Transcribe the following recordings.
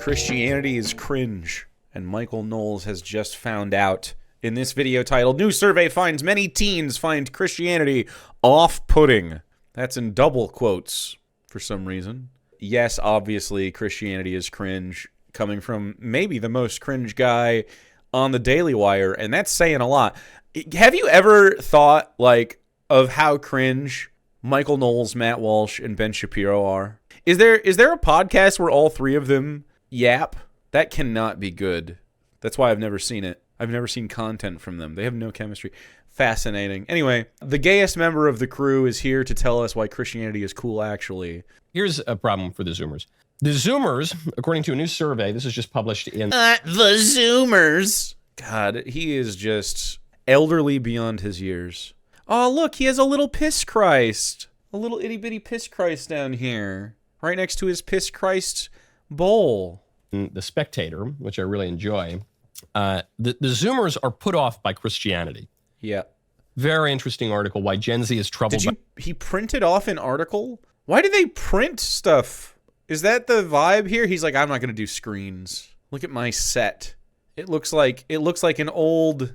Christianity is cringe, and Michael Knowles has just found out. In this video titled, New Survey Finds Many Teens Find Christianity Off-Putting. That's in double quotes for some reason. Yes, obviously, Christianity is cringe, coming from maybe the most cringe guy on the Daily Wire, and that's saying a lot. Have you ever thought, like, of how cringe Michael Knowles, Matt Walsh, and Ben Shapiro are? Is there a podcast where all three of them yap? That cannot be good. That's why I've never seen it. I've never seen content from them. They have no chemistry. Fascinating. Anyway, the gayest member of the crew is here to tell us why Christianity is cool, actually. Here's a problem for the Zoomers. The Zoomers, according to a new survey, this is just published in... The Zoomers. God, he is just elderly beyond his years. Oh, look, he has a little piss Christ. A little itty-bitty piss Christ down here. Right next to his piss Christ bowl. The Spectator, which I really enjoy... The Zoomers are put off by Christianity. Yeah. Very interesting article, why Gen Z is troubled. He printed off an article? Why do they print stuff? Is that the vibe here? He's like, I'm not going to do screens. Look at my set. It looks like an old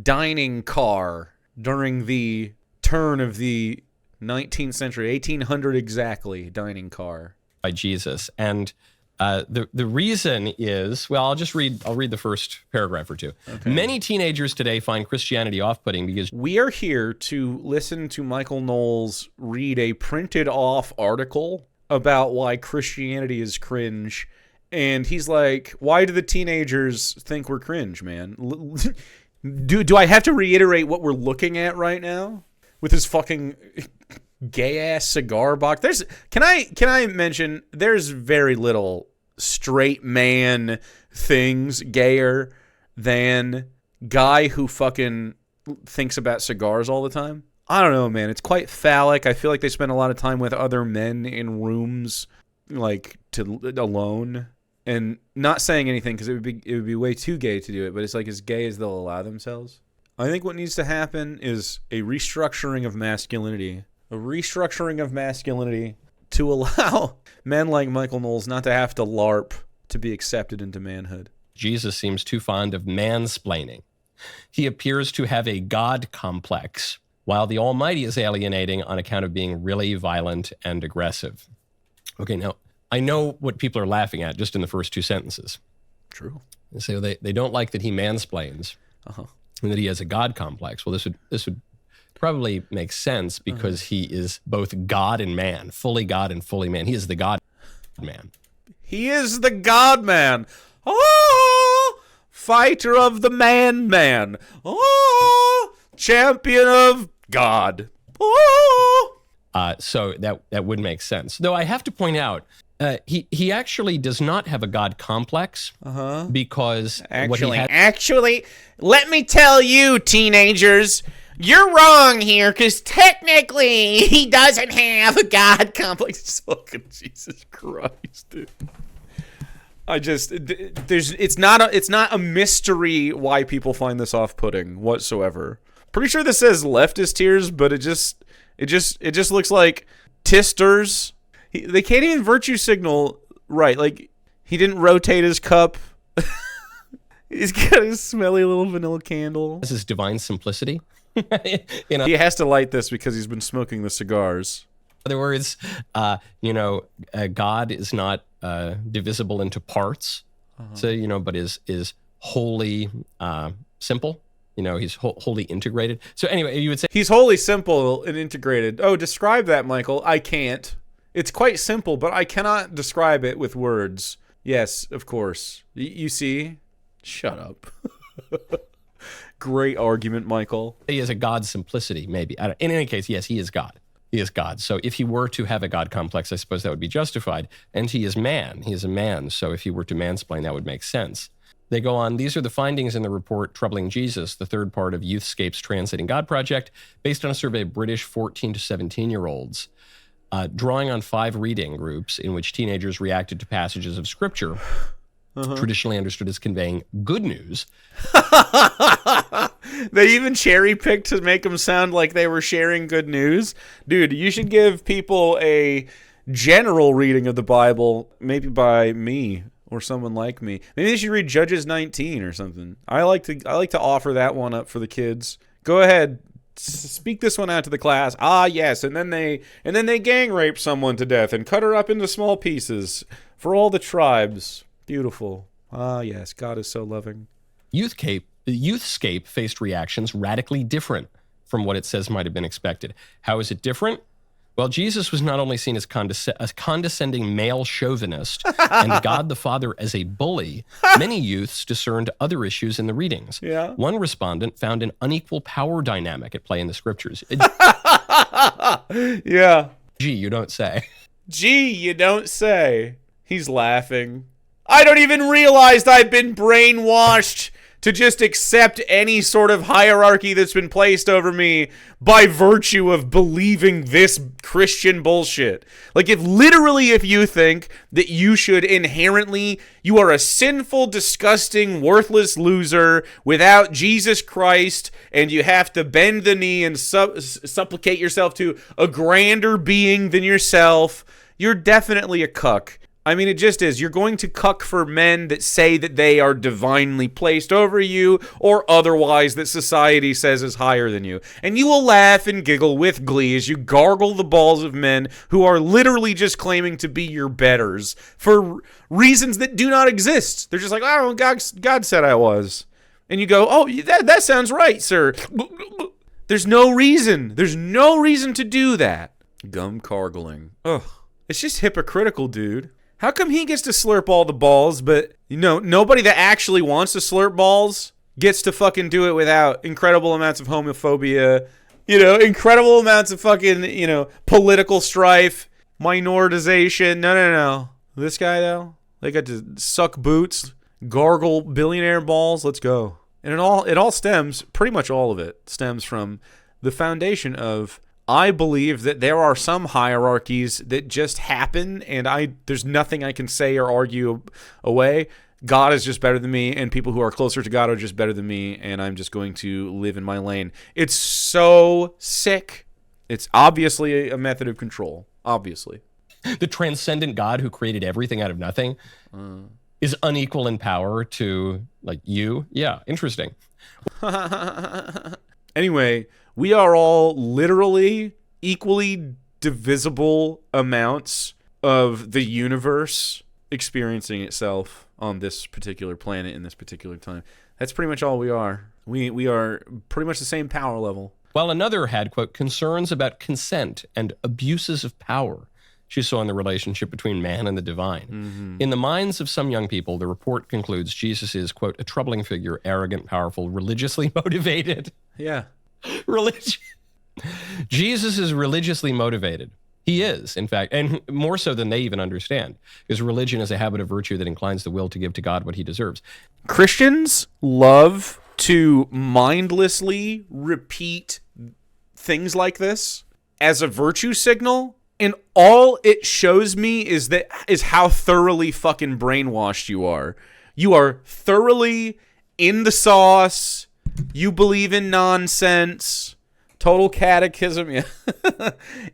dining car during the turn of the 19th century, 1800 exactly, dining car. By Jesus. And the reason is, well, I'll read the first paragraph or two. Okay. Many teenagers today find Christianity off-putting because... We are here to listen to Michael Knowles read a printed off article about why Christianity is cringe. And he's like, why do the teenagers think we're cringe, man? Do I have to reiterate what we're looking at right now? With his fucking... gay-ass cigar box. Can I mention, there's very little straight man things gayer than guy who fucking thinks about cigars all the time. I don't know, man. It's quite phallic. I feel like they spend a lot of time with other men in rooms, like, alone, and not saying anything because it would be way too gay to do it, but it's like as gay as they'll allow themselves. I think what needs to happen is a restructuring of masculinity. A restructuring of masculinity to allow men like Michael Knowles not to have to LARP to be accepted into manhood. Jesus seems too fond of mansplaining. He appears to have a God complex, while the Almighty is alienating on account of being really violent and aggressive. Okay, now, I know what people are laughing at just in the first two sentences. True. So they don't like that he mansplains and that he has a God complex. Well, this would probably makes sense because he is both God and man, fully God and fully man. He is the God man. He is the God man. Oh, fighter of the man. Oh, champion of God. Oh. So that would make sense. Though I have to point out, he actually does not have a God complex because actually, let me tell you, teenagers. You're wrong here, because technically he doesn't have a God complex. Fucking Jesus Christ, dude. It's not a mystery why people find this off-putting whatsoever. Pretty sure this says leftist tears, but it just looks like tisters. They can't even virtue signal right. Like, he didn't rotate his cup. He's got his smelly little vanilla candle. This is divine simplicity. He has to light this because he's been smoking the cigars. In other words, God is not divisible into parts. So, but is wholly simple. He's wholly integrated. So anyway, you would say he's wholly simple and integrated. Oh, describe that, Michael. I can't. It's quite simple, but I cannot describe it with words. Yes, of course. You see? Shut up. Great argument, Michael. He has a God simplicity, maybe. In any case, yes, he is God. He is God. So if he were to have a God complex, I suppose that would be justified. And he is man. He is a man. So if he were to mansplain, that would make sense. They go on, these are the findings in the report Troubling Jesus, the third part of Youthscape's Translating God project, based on a survey of British 14 to 17-year-olds, drawing on 5 reading groups in which teenagers reacted to passages of Scripture traditionally understood as conveying good news. They even cherry-picked to make them sound like they were sharing good news. Dude, you should give people a general reading of the Bible, maybe by me or someone like me. Maybe they should read Judges 19 or something. I like to offer that one up for the kids. Go ahead, speak this one out to the class. Ah, yes, and then they gang rape someone to death and cut her up into small pieces for all the tribes. Beautiful. Ah, yes, God is so loving. Youthscape faced reactions radically different from what it says might have been expected. How is it different? Well, Jesus was not only seen as a condescending male chauvinist and God the Father as a bully, many youths discerned other issues in the readings. Yeah. One respondent found an unequal power dynamic at play in the scriptures. Yeah. Gee, you don't say. Gee, you don't say. He's laughing. I don't even realize I've been brainwashed to just accept any sort of hierarchy that's been placed over me by virtue of believing this Christian bullshit. Like, if you think that you are a sinful, disgusting, worthless loser without Jesus Christ, and you have to bend the knee and supplicate yourself to a grander being than yourself, you're definitely a cuck. I mean, it just is. You're going to cuck for men that say that they are divinely placed over you or otherwise that society says is higher than you. And you will laugh and giggle with glee as you gargle the balls of men who are literally just claiming to be your betters for reasons that do not exist. They're just like, oh, God said I was. And you go, oh, that sounds right, sir. There's no reason. There's no reason to do that. Gum gargling. Ugh. It's just hypocritical, dude. How come he gets to slurp all the balls, but, nobody that actually wants to slurp balls gets to fucking do it without incredible amounts of homophobia, incredible amounts of fucking, political strife, minoritization. No. This guy, though, they got to suck boots, gargle billionaire balls. Let's go. And it all stems, pretty much all of it, stems from the foundation of, I believe that there are some hierarchies that just happen, and there's nothing I can say or argue away. God is just better than me, and people who are closer to God are just better than me, and I'm just going to live in my lane. It's so sick. It's obviously a method of control. Obviously. The transcendent God who created everything out of nothing is unequal in power to, you. Yeah, interesting. Anyway, we are all literally equally divisible amounts of the universe experiencing itself on this particular planet in this particular time. That's pretty much all we are. We are pretty much the same power level. While another had, quote, concerns about consent and abuses of power she saw in the relationship between man and the divine. Mm-hmm. In the minds of some young people, the report concludes Jesus is, quote, a troubling figure, arrogant, powerful, religiously motivated. Yeah. Jesus is religiously motivated. He is, in fact, and more so than they even understand, because religion is a habit of virtue that inclines the will to give to God what he deserves. Christians love to mindlessly repeat things like this as a virtue signal, and all it shows me is how thoroughly fucking brainwashed you are. You are thoroughly in the sauce. You believe in nonsense. Total catechism. Yeah.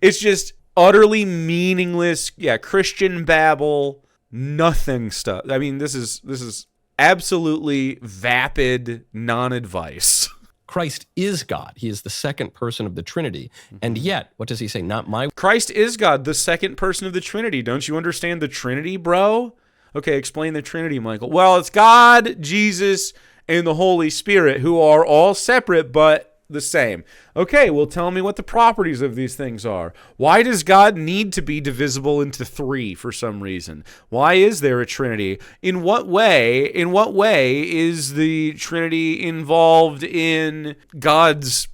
It's just utterly meaningless. Yeah, Christian babble. Nothing stuff. I mean, this is absolutely vapid non-advice. Christ is God. He is the second person of the Trinity. And yet, what does he say? Not my... Christ is God, the second person of the Trinity. Don't you understand the Trinity, bro? Okay, explain the Trinity, Michael. Well, it's God, Jesus, and the Holy Spirit, who are all separate but the same. Okay, well, tell me what the properties of these things are. Why does God need to be divisible into three for some reason? Why is there a Trinity? In what way is the Trinity involved in God's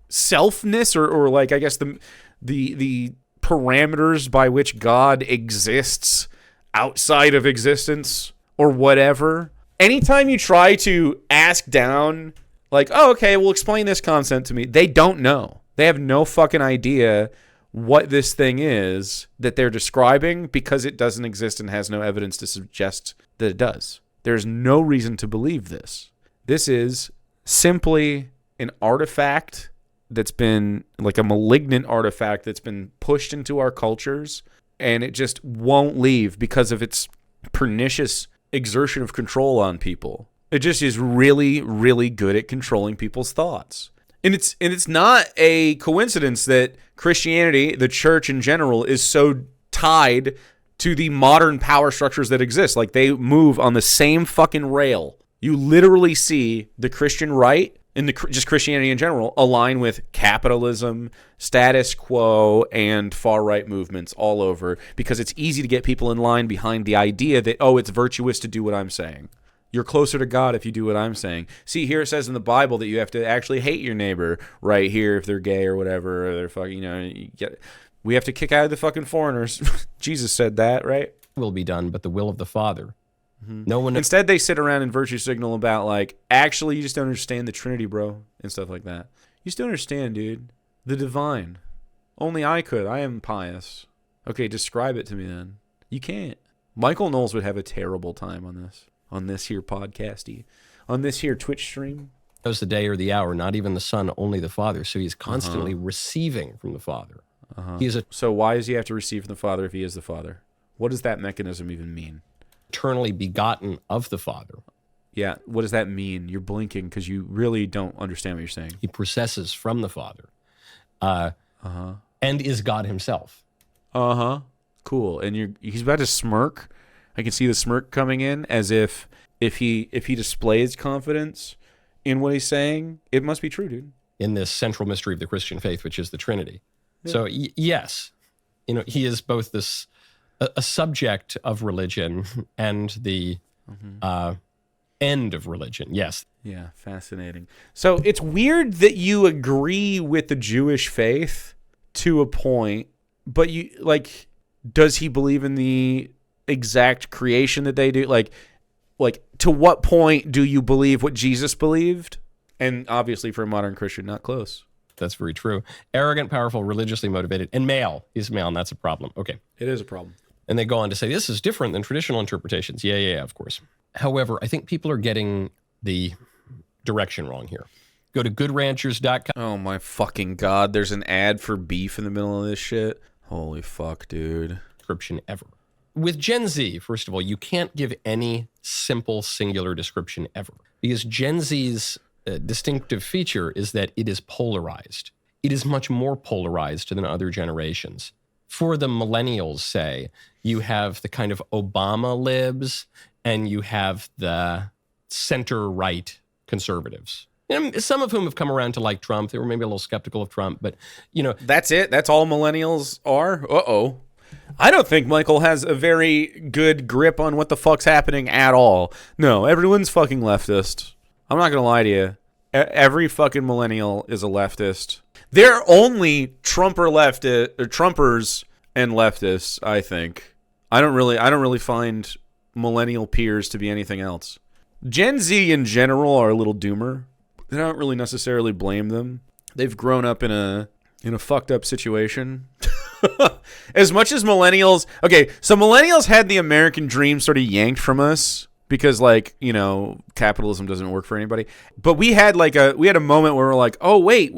selfness or I guess the parameters by which God exists outside of existence or whatever? Anytime you try to ask down oh, okay, well, explain this concept to me. They don't know. They have no fucking idea what this thing is that they're describing because it doesn't exist and has no evidence to suggest that it does. There's no reason to believe this. This is simply an artifact that's been a malignant artifact that's been pushed into our cultures, and it just won't leave because of its pernicious exertion of control on people. It just is really, really good at controlling people's thoughts. And it's not a coincidence that Christianity, the church in general, is so tied to the modern power structures that exist. Like, they move on the same fucking rail. You literally see the Christian right and just Christianity in general align with capitalism, status quo, and far-right movements all over, because it's easy to get people in line behind the idea that, oh, it's virtuous to do what I'm saying. You're closer to God if you do what I'm saying. See, here it says in the Bible that you have to actually hate your neighbor right here if they're gay or whatever, or they're fucking, we have to kick out the fucking foreigners. Jesus said that, right? Will be done, but the will of the Father. Mm-hmm. No one. Instead, they sit around and virtue signal about, like, actually, you just don't understand the Trinity, bro, and stuff like that. You just don't understand, dude. The divine. Only I could. I am pious. Okay, describe it to me then. You can't. Michael Knowles would have a terrible time on this here podcasty, on this here Twitch stream. Knows the day or the hour, not even the Son, only the Father. So he's constantly receiving from the Father. So why does he have to receive from the Father if he is the Father? What does that mechanism even mean? Eternally begotten of the Father. Yeah, what does that mean? You're blinking because you really don't understand what you're saying. He processes from the Father, and is God himself. Cool. And he's about to smirk. I can see the smirk coming in, as if he displays confidence in what he's saying, it must be true, dude. In this central mystery of the Christian faith, which is the Trinity. Yeah. So yes, he is both this a subject of religion and the end of religion. Yes. Yeah, fascinating. So it's weird that you agree with the Jewish faith to a point, but does he believe in the exact creation that they do? Like to what point do you believe what Jesus believed? And obviously for a modern Christian, not close. That's very true. Arrogant, powerful, religiously motivated, and male. He's male, and that's a problem. Okay. It is a problem. And they go on to say, this is different than traditional interpretations. Yeah, of course. However, I think people are getting the direction wrong here. Go to goodranchers.com. Oh, my fucking God. There's an ad for beef in the middle of this shit. Holy fuck, dude. Description ever. With Gen Z, first of all, you can't give any simple singular description ever, because Gen Z's distinctive feature is that it is polarized. It is much more polarized than other generations. For the millennials, say, you have the kind of Obama libs and you have the center-right conservatives. Some of whom have come around to like Trump. They were maybe a little skeptical of Trump, but, That's it? That's all millennials are? Uh-oh. I don't think Michael has a very good grip on what the fuck's happening at all. No, everyone's fucking leftist. I'm not going to lie to you. Every fucking millennial is a leftist. They're only Trumpers and leftists, I think. I don't really find millennial peers to be anything else. Gen Z in general are a little doomer. I don't really necessarily blame them. They've grown up in a fucked up situation. As much as millennials, okay, so millennials had the American dream sort of yanked from us because, capitalism doesn't work for anybody. But we had a moment where we're like, oh, wait,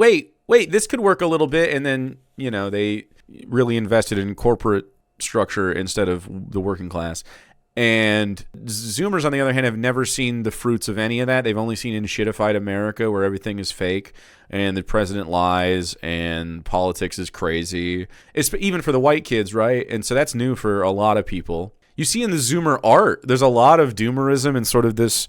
this could work a little bit. And then, they really invested in corporate structure instead of the working class. And Zoomers, on the other hand, have never seen the fruits of any of that. They've only seen in shitified America where everything is fake and the president lies and politics is crazy. It's even for the white kids, right? And so that's new for a lot of people. You see in the Zoomer art, there's a lot of doomerism and sort of this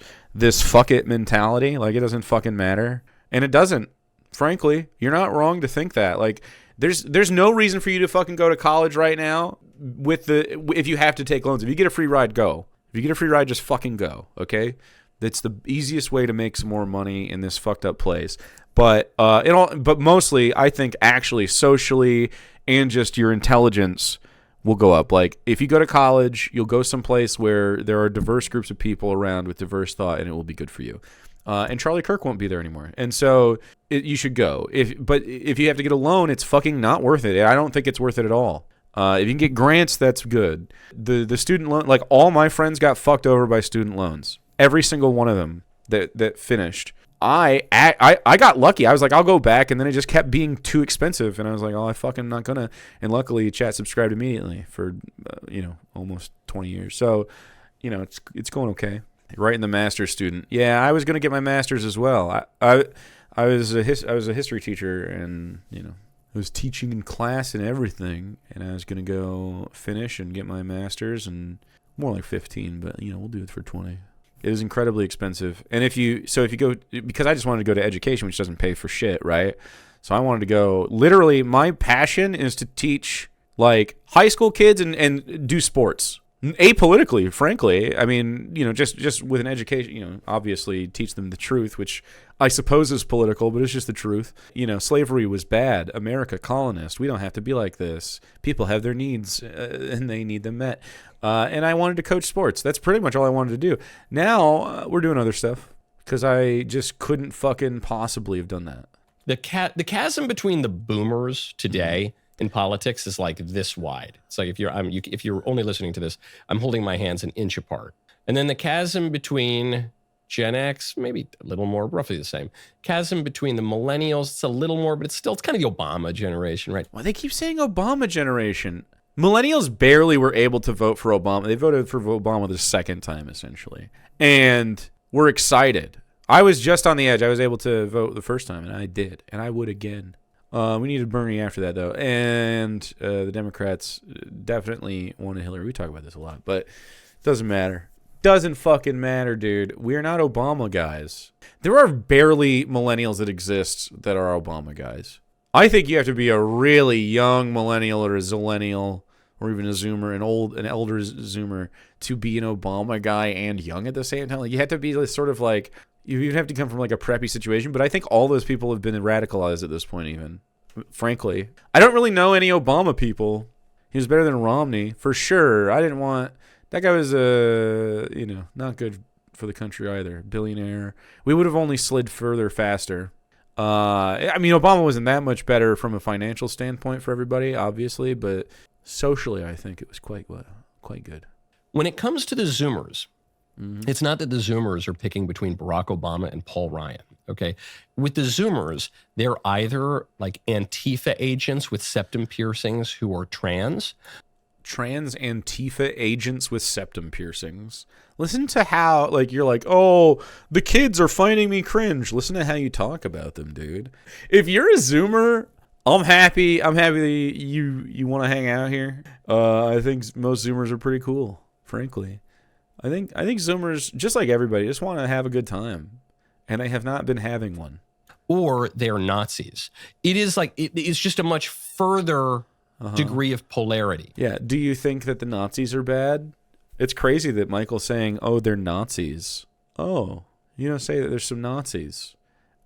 fuck it mentality. Like, it doesn't fucking matter. And it doesn't. Frankly, you're not wrong to think that. Like, there's no reason for you to fucking go to college right now if you have to take loans. If you get a free ride, go. If you get a free ride, just fucking go, okay? That's the easiest way to make some more money in this fucked up place. But but mostly, I think actually socially and just your intelligence will go up. Like, if you go to college, you'll go someplace where there are diverse groups of people around with diverse thought, and it will be good for you. And Charlie Kirk won't be there anymore. And so you should go. But if you have to get a loan, it's fucking not worth it. I don't think it's worth it at all. If you can get grants, that's good. The student loan, like, all my friends got fucked over by student loans. Every single one of them that finished. I got lucky. I was like, I'll go back, and then it just kept being too expensive, and I was like, oh, I fucking not gonna. And luckily, chat subscribed immediately for almost 20 years. So it's going okay. Right in the master's student. Yeah, I was going to get my master's as well. I was a history teacher, and I was teaching in class and everything, and I was going to go finish and get my master's, and more like 15, but we'll do it for 20. It is incredibly expensive. And if you go, because I just wanted to go to education, which doesn't pay for shit, right? So I wanted to go, literally my passion is to teach like high school kids and do sports. Apolitically, frankly. I mean, just with an education, obviously teach them the truth, which I suppose is political, but it's just the truth. Slavery was bad. America, colonist. We don't have to be like this. People have their needs, and they need them met. And I wanted to coach sports. That's pretty much all I wanted to do. Now, we're doing other stuff because I just couldn't fucking possibly have done that. The chasm between the boomers today in politics is like this wide. It's like if you're only listening to this, I'm holding my hands an inch apart. And then the chasm between Gen X, maybe a little more, roughly the same. Chasm between the millennials, it's a little more, but it's kind of the Obama generation, right? Well, they keep saying Obama generation. Millennials barely were able to vote for Obama. They voted for Obama the second time, essentially. And we're excited. I was just on the edge. I was able to vote the first time, and I did. And I would again. We needed Bernie after that, though. And the Democrats definitely wanted Hillary. We talk about this a lot, but it doesn't matter. Doesn't fucking matter, dude. We're not Obama guys. There are barely millennials that exist that are Obama guys. I think you have to be a really young millennial or a zillennial or even a zoomer, an elder zoomer, to be an Obama guy and young at the same time. Like, you have to be sort of like, you even have to come from like a preppy situation, but I think all those people have been radicalized at this point even, frankly. I don't really know any Obama people. He was better than Romney, for sure. That guy was, not good for the country either. Billionaire. We would have only slid further faster. Obama wasn't that much better from a financial standpoint for everybody, obviously, but socially I think it was quite good. When it comes to the Zoomers, it's not that the Zoomers are picking between Barack Obama and Paul Ryan, okay? With the Zoomers, they're either like Antifa agents with septum piercings who are trans Antifa agents with septum piercings. Listen to how, like, you're like, oh, the kids are finding me cringe. Listen to how you talk about them, dude. If you're a Zoomer, I'm happy that you want to hang out here. I think most Zoomers are pretty cool, frankly. I think Zoomers, just like everybody, just want to have a good time, and I have not been having one. Or they're Nazis. It is like it's just a much further degree of polarity. Yeah. Do you think that the Nazis are bad? It's crazy that Michael's saying, "Oh, they're Nazis." Oh, say that there's some Nazis,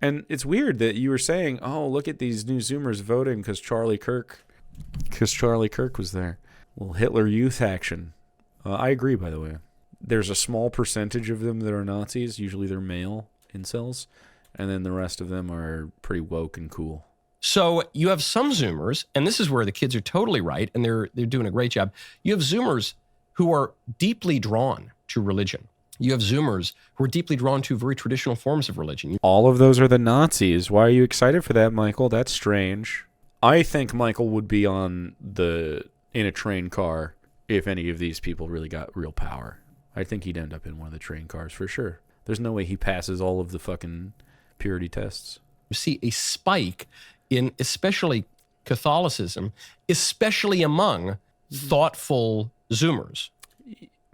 and it's weird that you were saying, "Oh, look at these new Zoomers voting because Charlie Kirk was there." Well, Hitler Youth action. I agree, by the way. There's a small percentage of them that are Nazis. Usually they're male incels. And then the rest of them are pretty woke and cool. So you have some Zoomers, and this is where the kids are totally right, and they're doing a great job. You have Zoomers who are deeply drawn to religion. You have Zoomers who are deeply drawn to very traditional forms of religion. All of those are the Nazis. Why are you excited for that, Michael? That's strange. I think Michael would be in a train car if any of these people really got real power. I think he'd end up in one of the train cars for sure. There's no way he passes all of the fucking purity tests. You see a spike in especially Catholicism, especially among thoughtful Zoomers.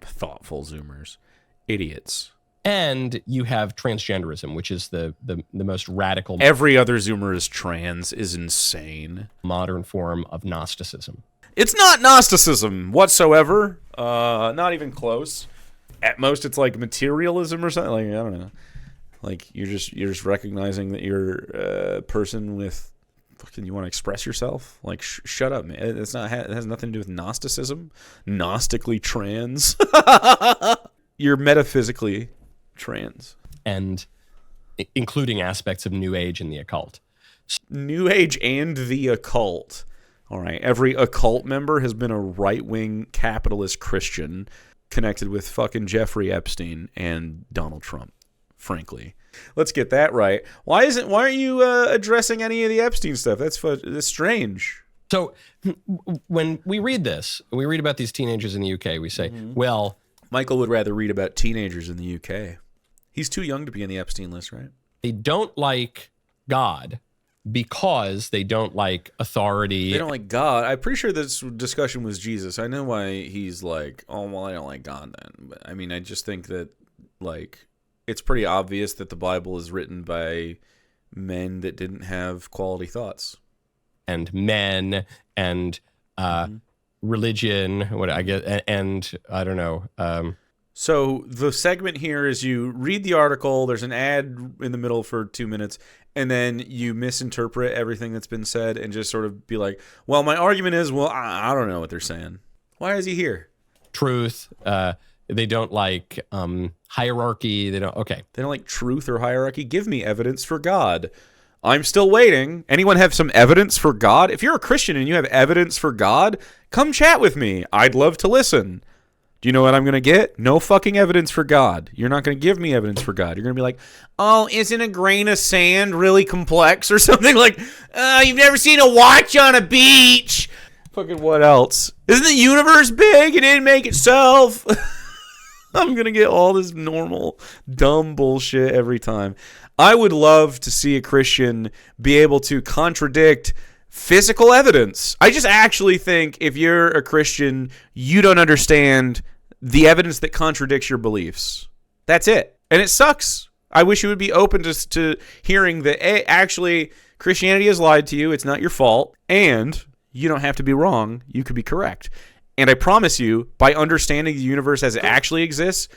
Thoughtful Zoomers. Idiots. And you have transgenderism, which is the most radical. Every other Zoomer is trans is insane. Modern form of Gnosticism. It's not Gnosticism whatsoever. Not even close. At most, it's like materialism or something. Like, I don't know. Like, you're just recognizing that you're a person with fucking, you want to express yourself. Like, shut up, man. It has nothing to do with Gnosticism. Gnostically trans. You're metaphysically trans, and including aspects of New Age and the occult. New Age and the occult. All right. Every occult member has been a right-wing capitalist Christian connected with fucking Jeffrey Epstein and Donald Trump, frankly. Let's get that right. Why aren't you addressing any of the Epstein stuff? That's strange. So when we read this, we read about these teenagers in the UK, we say, well, Michael would rather read about teenagers in the UK. He's too young to be in the Epstein list, right? They don't like God because they don't like authority. They don't like God. I'm pretty sure this discussion was Jesus. I know why he's like, oh, well, I don't like God then. But I mean, I just think that, like, it's pretty obvious that the Bible is written by men that didn't have quality thoughts. And men and religion, what I get, and I don't know. So the segment here is you read the article, there's an ad in the middle for 2 minutes, and then you misinterpret everything that's been said and just sort of be like, well, my argument is, well, I don't know what they're saying. Why is he here? Truth. They don't like hierarchy. They don't like truth or hierarchy. Give me evidence for God. I'm still waiting. Anyone have some evidence for God? If you're a Christian and you have evidence for God, come chat with me. I'd love to listen. Do you know what I'm going to get? No fucking evidence for God. You're not going to give me evidence for God. You're going to be like, oh, isn't a grain of sand really complex or something? Like, you've never seen a watch on a beach. Fucking what else? Isn't the universe big? It didn't make itself. I'm going to get all this normal, dumb bullshit every time. I would love to see a Christian be able to contradict physical evidence. I just actually think if you're a Christian, you don't understand the evidence that contradicts your beliefs. That's it. And it sucks. I wish you would be open to hearing that actually Christianity has lied to you. It's not your fault. And you don't have to be wrong. You could be correct. And I promise you, by understanding the universe as it actually exists,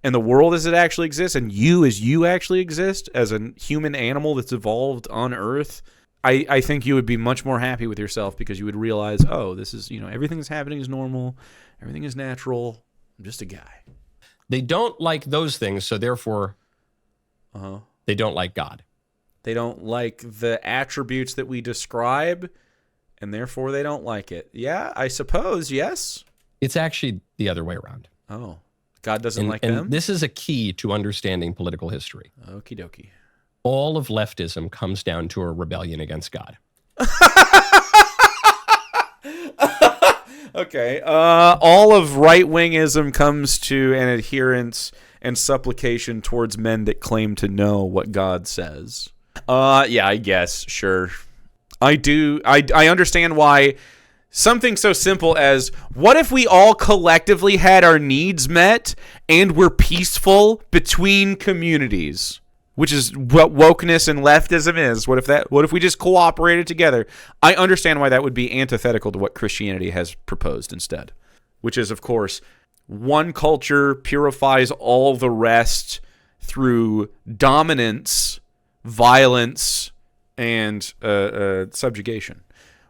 and the world as it actually exists, and you as you actually exist, as a human animal that's evolved on Earth, I think you would be much more happy with yourself because you would realize, oh, this is, everything that's happening is normal. Everything is natural. I'm just a guy. They don't like those things, so therefore they don't like God. They don't like the attributes that we describe, and therefore they don't like it. Yeah, I suppose, yes. It's actually the other way around. Oh. God doesn't like them? And this is a key to understanding political history. Okie dokie. All of leftism comes down to a rebellion against God. Okay. All of right-wingism comes to an adherence and supplication towards men that claim to know what God says. Yeah, I guess. Sure. I do. I understand why something so simple as, what if we all collectively had our needs met and were peaceful between communities? Which is what wokeness and leftism is. What if we just cooperated together? I understand why that would be antithetical to what Christianity has proposed instead. Which is, of course, one culture purifies all the rest through dominance, violence, and subjugation.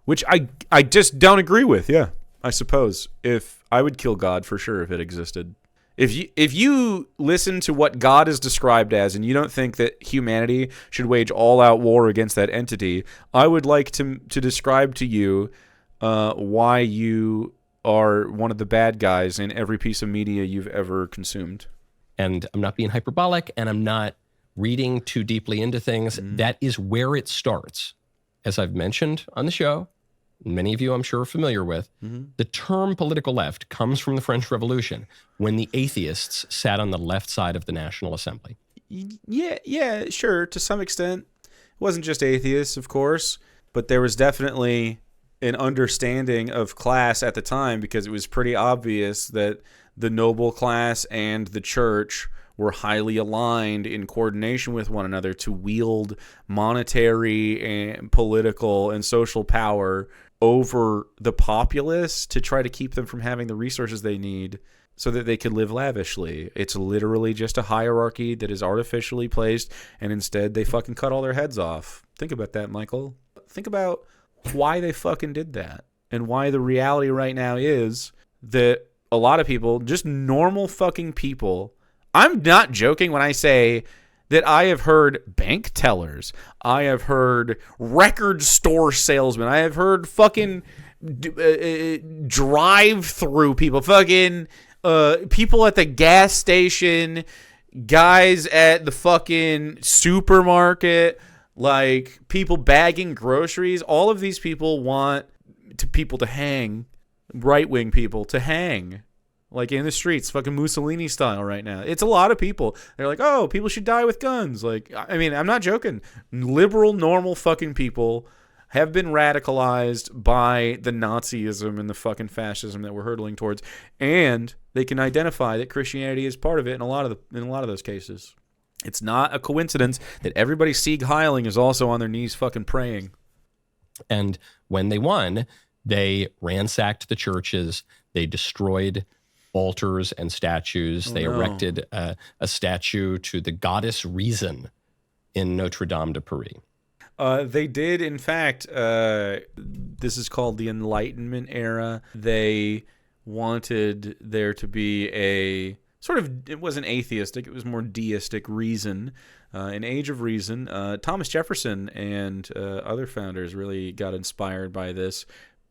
Which I just don't agree with, yeah, I suppose. If I would kill God for sure if it existed. If you listen to what God is described as and you don't think that humanity should wage all-out war against that entity, I would like to describe to you why you are one of the bad guys in every piece of media you've ever consumed. And I'm not being hyperbolic, and I'm not reading too deeply into things. That is where it starts. As I've mentioned on the show, many of you I'm sure are familiar with, the term political left comes from the French Revolution, when the atheists sat on the left side of the National Assembly. Yeah, sure, to some extent. It wasn't just atheists, of course, but there was definitely an understanding of class at the time because it was pretty obvious that the noble class and the church were highly aligned in coordination with one another to wield monetary and political and social power over the populace to try to keep them from having the resources they need so that they could live lavishly. It's literally just a hierarchy that is artificially placed, and instead they fucking cut all their heads off. Think about that, Michael. Think about why they fucking did that, and why the reality right now is that a lot of people, just normal fucking people, I'm not joking when I say that I have heard bank tellers, I have heard record store salesmen, I have heard fucking drive-through people, fucking people at the gas station, guys at the fucking supermarket, like people bagging groceries. All of these people want people to hang, right-wing people to hang. like in the streets, fucking Mussolini style right now. It's a lot of people. They're like, oh, people should die with guns. Like, I mean, I'm not joking. Liberal, normal fucking people have been radicalized by the Nazism and the fucking fascism that we're hurtling towards, and they can identify that Christianity is part of it in a lot of those cases. It's not a coincidence that everybody Sieg Heiling is also on their knees fucking praying. And when they won, they ransacked the churches. They destroyed altars and statues. They erected a statue to the goddess Reason in Notre Dame de Paris. They did, in fact, this is called the Enlightenment era. They wanted there to be a sort of, it wasn't atheistic, it was more deistic reason, an age of reason. Thomas Jefferson and other founders really got inspired by this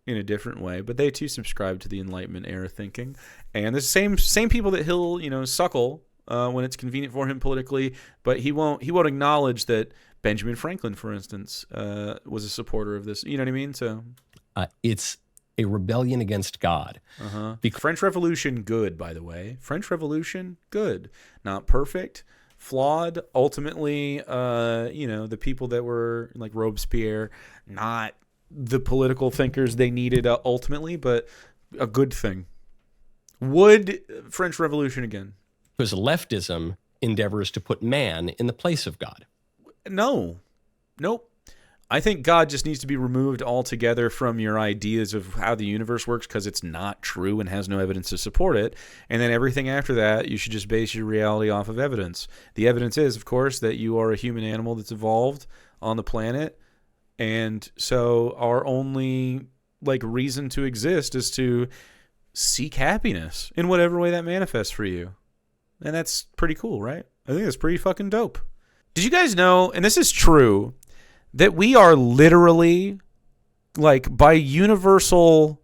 in a different way, but they too subscribed to the Enlightenment era thinking. And the same people that he'll, suckle when it's convenient for him politically, but he won't acknowledge that Benjamin Franklin, for instance, was a supporter of this. You know what I mean? So it's a rebellion against God. French Revolution, good, by the way. French Revolution, good. Not perfect, flawed. Ultimately, the people that were like Robespierre, not the political thinkers they needed ultimately, but a good thing. Would French Revolution again? Because leftism endeavors to put man in the place of God. No. Nope. I think God just needs to be removed altogether from your ideas of how the universe works because it's not true and has no evidence to support it. And then everything after that, you should just base your reality off of evidence. The evidence is, of course, that you are a human animal that's evolved on the planet. And so our only reason to exist is to seek happiness in whatever way that manifests for you. And that's pretty cool, right? I think that's pretty fucking dope. Did you guys know, and this is true, that we are literally, by universal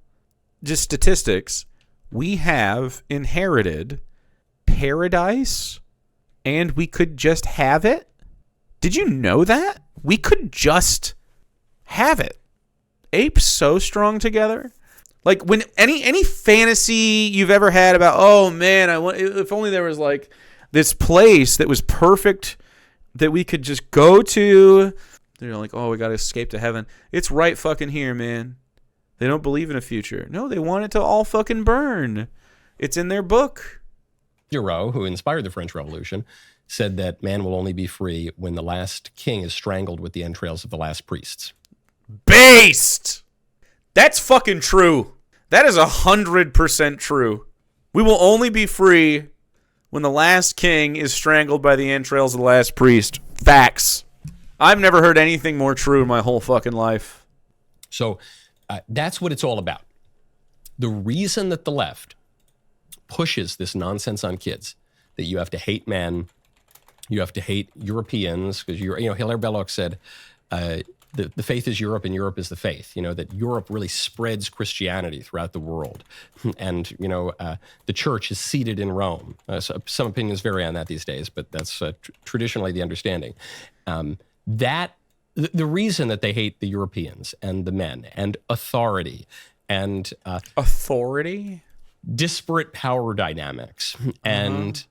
just statistics, we have inherited paradise and we could just have it? Did you know that? We could just have it. Apes so strong together. Like when any fantasy you've ever had about, oh man, if only there was this place that was perfect that we could just go to. They're like, oh, we got to escape to heaven. It's right fucking here, man. They don't believe in a future. No, they want it to all fucking burn. It's in their book. Diderot, who inspired the French Revolution, said that man will only be free when the last king is strangled with the entrails of the last priests. Based! That's fucking true. That is 100% true. We will only be free when the last king is strangled by the entrails of the last priest. Facts. I've never heard anything more true in my whole fucking life. So that's what it's all about. The reason that the left pushes this nonsense on kids, that you have to hate men, you have to hate Europeans, because Hilaire Belloc said, the faith is Europe and Europe is the faith, that Europe really spreads Christianity throughout the world. And, the church is seated in Rome. So some opinions vary on that these days, but that's traditionally the understanding. The reason that they hate the Europeans and the men and authority and authority, disparate power dynamics and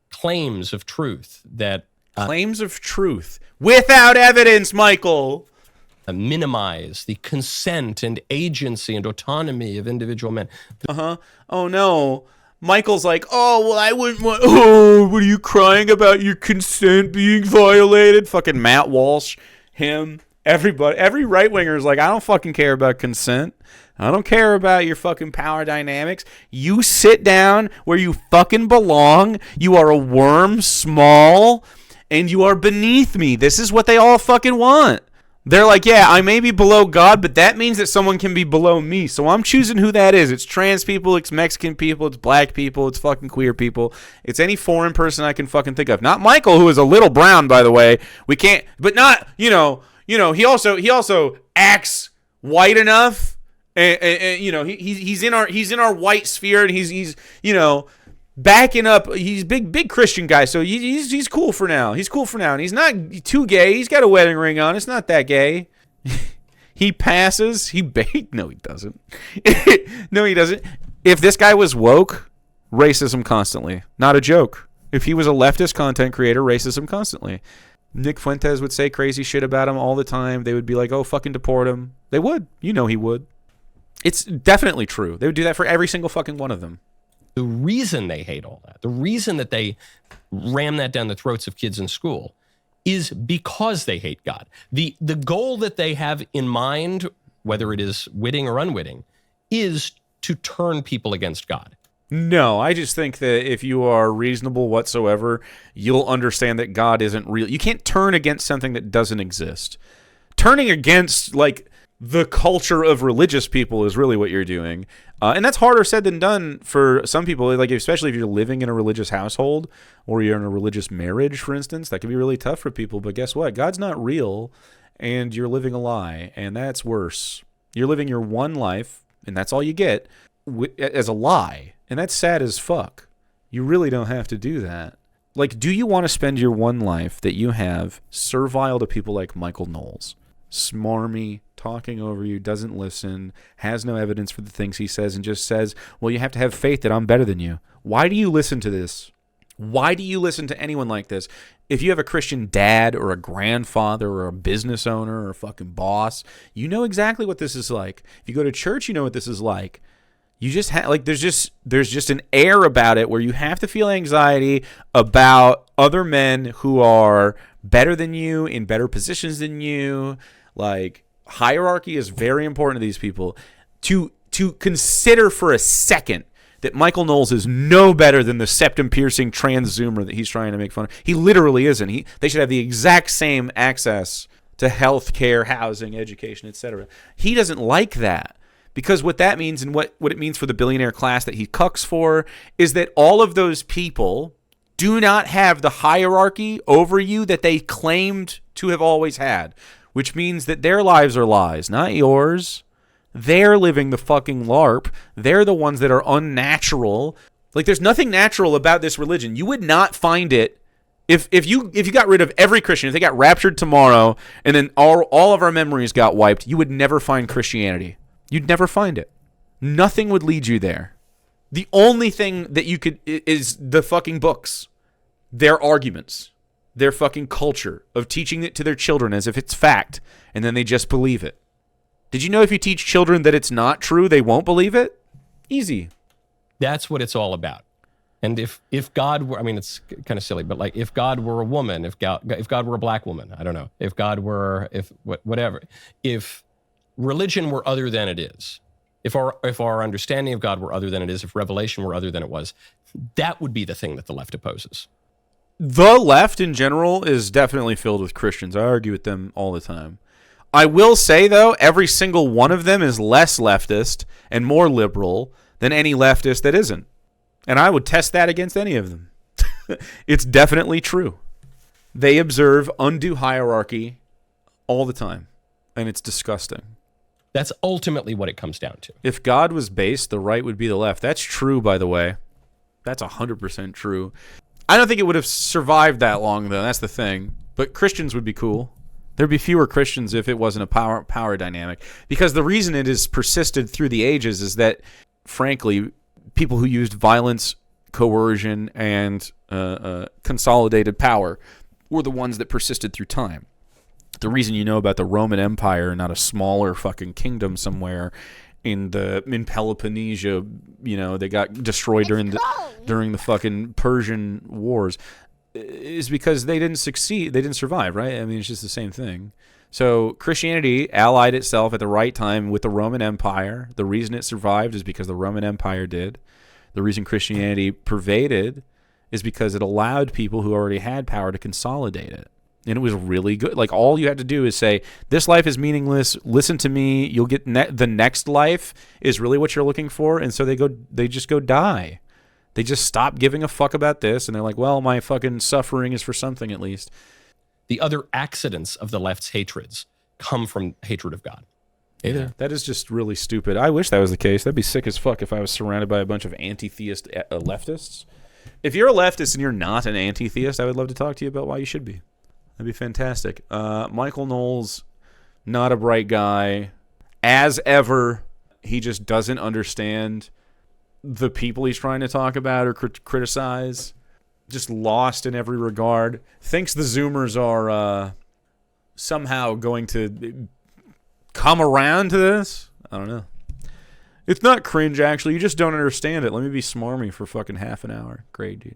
claims of truth that claims of truth without evidence, Michael. Minimize the consent and agency and autonomy of individual men. Oh no. Michael's like, oh, well, I wouldn't want, oh, what are you crying about your consent being violated? Fucking Matt Walsh, him, everybody, every right-winger is like, I don't fucking care about consent. I don't care about your fucking power dynamics. You sit down where you fucking belong. You are a worm, small, and you are beneath me. This is what they all fucking want. They're like, yeah, I may be below God, but that means that someone can be below me. So I'm choosing who that is. It's trans people, it's Mexican people, it's black people, it's fucking queer people. It's any foreign person I can fucking think of. Not Michael, who is a little brown, by the way. We can't, but not, he also acts white enough, and he's in our white sphere, and he's backing up. He's big Christian guy, so he's cool for now. He's cool for now, and he's not too gay. He's got a wedding ring on. It's not that gay. He passes. No, he doesn't. No, he doesn't. If this guy was woke, Racism constantly. Not a joke. If he was a leftist content creator, racism constantly. Nick Fuentes would say crazy shit about him all the time. They would be like, oh, fucking deport him. They would. You know he would. It's definitely true. They would do that for every single fucking one of them. The reason they hate all that, the reason that they ram that down the throats of kids in school is because they hate God. The goal that they have in mind, whether it is witting or unwitting, is to turn people against God. No, I just think that if you are reasonable whatsoever, you'll understand that God isn't real. You can't turn against something that doesn't exist. Turning against, like, the culture of religious people is really what you're doing. And that's harder said than done for some people, like especially if you're living in a religious household or you're in a religious marriage, for instance. That can be really tough for people. But guess what? God's not real, and you're living a lie, and that's worse. You're living your one life, and that's all you get, as a lie. And that's sad as fuck. You really don't have to do that. Like, do you want to spend your one life that you have servile to people like Michael Knowles? Smarmy, talking over you, doesn't listen, has no evidence for the things he says, and just says, well, you have to have faith that I'm better than you. Why do you listen to this? Why do you listen to anyone like this? If you have a Christian dad or a grandfather or a business owner or a fucking boss, you know exactly what this is like. If you go to church, you know what this is like. You just like there's just an air about it where you have to feel anxiety about other men who are better than you, in better positions than you. Like, hierarchy is very important to these people. To consider for a second that Michael Knowles is no better than the septum-piercing transzoomer that he's trying to make fun of. He literally isn't. They should have the exact same access to health care, housing, education, etc. He doesn't like that. Because what that means, and what it means for the billionaire class that he cucks for, is that all of those people do not have the hierarchy over you that they claimed to have always had. Which means that their lives are lies, not yours. They're living the fucking LARP. They're the ones that are unnatural. Like, there's nothing natural about this religion. You would not find it if you got rid of every Christian, if they got raptured tomorrow, and then all of our memories got wiped, you would never find Christianity. You'd never find it. Nothing would lead you there. The only thing that you could is the fucking books, their arguments, their fucking culture of teaching it to their children as if it's fact, and then they just believe it. Did you know if you teach children that it's not true, they won't believe it? Easy. That's what it's all about. And if God were, I mean, it's kind of silly, but like if God were a woman, if God were a black woman, I don't know, if God were, whatever, if religion were other than it is, if our understanding of God were other than it is, if revelation were other than it was, that would be the thing that the left opposes. The left in general is definitely filled with Christians. I argue with them all the time. I will say, though, every single one of them is less leftist and more liberal than any leftist that isn't. And I would test that against any of them. It's definitely true. They observe undue hierarchy all the time, and it's disgusting. That's ultimately what it comes down to. If God was based, the right would be the left. That's true, by the way. That's 100% true. I don't think it would have survived that long, though. That's the thing. But Christians would be cool. There'd be fewer Christians if it wasn't a power dynamic. Because the reason it has persisted through the ages is that, frankly, people who used violence, coercion, and consolidated power were the ones that persisted through time. The reason you know about the Roman Empire, not a smaller fucking kingdom somewhere in Peloponnesia, you know, they got destroyed during the fucking Persian Wars, is because they didn't succeed. They didn't survive, right? I mean, it's just the same thing. So Christianity allied itself at the right time with the Roman Empire. The reason it survived is because the Roman Empire did. The reason Christianity pervaded is because it allowed people who already had power to consolidate it. And it was really good. Like, all you had to do is say, this life is meaningless. Listen to me. You'll get the next life is really what you're looking for. And so they just go die. They just stop giving a fuck about this. And they're like, well, my fucking suffering is for something at least. The other accidents of the left's hatreds come from hatred of God. Yeah. That is just really stupid. I wish that was the case. That'd be sick as fuck if I was surrounded by a bunch of anti-theist leftists. If you're a leftist and you're not an anti-theist, I would love to talk to you about why you should be. That'd be fantastic. Michael Knowles, not a bright guy. As ever, he just doesn't understand the people he's trying to talk about or criticize. Just lost in every regard. Thinks the Zoomers are somehow going to come around to this. I don't know. It's not cringe, actually. You just don't understand it. Let me be smarmy for fucking half an hour. Great, dude.